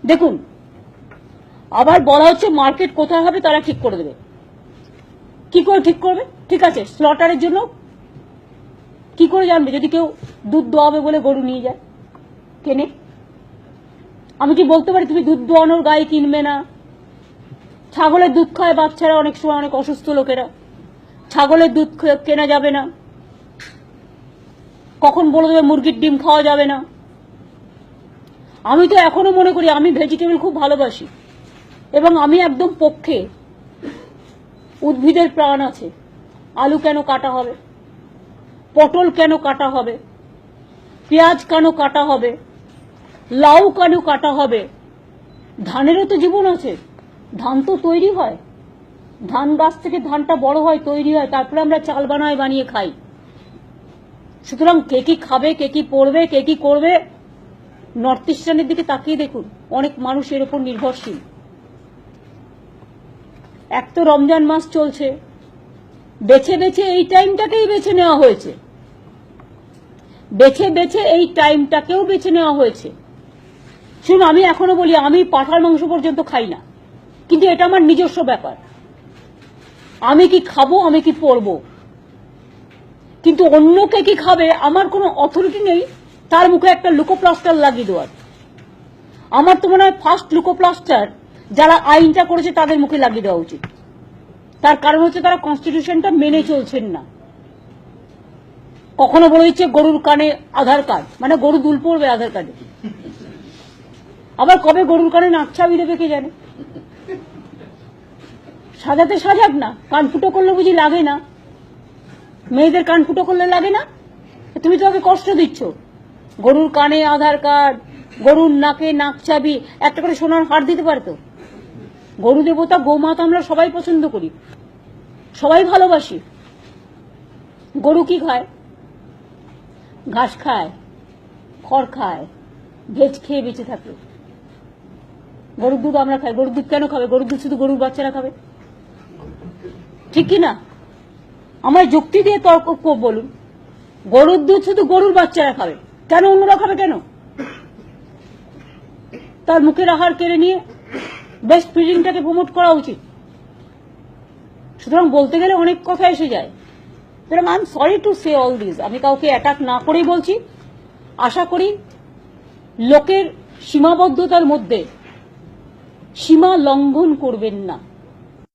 দেখুন, আবার বলা হচ্ছে মার্কেট কোথায় হবে তারা ঠিক করে দেবে। কি করে ঠিক করবে? ঠিক আছে, স্লটারের জন্য কি করে জানবে যদি কেউ দুধ দোয়াবে বলে গরু নিয়ে যায় কেনে? আমি কি বলতে পারি তুমি দুধ দোয়ানোর গায়ে কিনবে না? ছাগলের দুধ খায় বাচ্চারা, অনেক সময় অনেক অসুস্থ লোকেরা, ছাগলের দুধ কেনা যাবে না। কখন বলে দেবে মুরগির ডিম খাওয়া যাবে না? আমি তো এখনো মনে করি, আমি ভেজিটেবল খুব ভালোবাসি এবং আমি একদম পক্ষে। উদ্ভিদের প্রাণ আছে, আলু কেন কাটা হবে? পটল কেন কাটা হবে? পেঁয়াজ কেন কাটা হবে? লাউ কেন কাটা হবে? ধানেরও তো জীবন আছে, ধান তো তৈরি হয়, ধান গাছ থেকে ধানটা বড় হয়, তৈরি হয়, তারপরে আমরা চাল বানিয়ে খাই। সুতরাং কে কি খাবে, কে কি পড়বে, কে কি করবে, নর্থ ইস্টার্নের দিকে তাকিয়ে দেখুন, অনেক মানুষ এর উপর নির্ভরশীল। এক তো রমজান মাস চলছে, বেছে বেছে এই টাইমটাকেই বেছে নেওয়া হয়েছে, বেছে বেছে এই টাইমটাকেও বেছে নেওয়া হয়েছে। শুনুন, আমি এখনো বলি আমি পাঁঠার মাংস পর্যন্ত খাই না, কিন্তু এটা আমার নিজস্ব ব্যাপার। আমি কি খাবো, আমি কি পরবো, কিন্তু অন্যকে কি খাবে আমার কোনো অথরিটি নেই তার মুখে একটা লুকোপ্লাস্টার লাগিয়ে দেওয়ার। আমার তো মনে হয় ফার্স্ট লুকোপ্লাস্টার যারা আইনটা করেছে তাদের মুখে লাগিয়ে দেওয়া উচিত। তার কারণ হচ্ছে তারা কনস্টিটিউশনটা মেনে চলছেন না। কখনো বলে দিচ্ছে গরুর কানে আধার কার্ড, মানে গরু দুল পড়বে আধার কার্ডে। আবার কবে গরুর কানে নাকছাবি দেবে কে জানে। সাজাতে সাজাক না, কান ফুটো করলে বুঝি লাগে না? মেয়েদের কান ফুটো করলে লাগে না? তুমি তো ওকে কষ্ট দিচ্ছ। গরুর কানে আধার কার্ড, গরুর নাকে নাকছাবি, একটা করে সোনার হার দিতে পারতো। গরু দেবতা গোমাতা আমরা সবাই পছন্দ করি, সবাই ভালোবাসি। গরু কি খায়? ঘাস খায়, খড় খায়, ভেজ খেয়ে বেঁচে থাকে। গরুর দুধ আমরা খাই, গরুর দুধ কেন খাবে? গরুর দুধ শুধু গরুর বাচ্চারা খাবে, ঠিক কি না? আমার যুক্তি দিয়ে তর্ক বলুন, গরুর দুধ শুধু গরুর বাচ্চারা খাবে, কেন অন্যরা খাবে কেন? তার মুখের আহার কেড়ে নিয়ে বেস্ট ফিডিংটাকে প্রমোট করা উচিত। সুতরাং বলতে গেলে অনেক কথা এসে যায়। সুতরাং I am sorry to say all this. আমি কাউকে অ্যাটাক না করেই বলছি, আশা করি লোকের সীমাবদ্ধতার মধ্যে সীমা লঙ্ঘন করবেন না।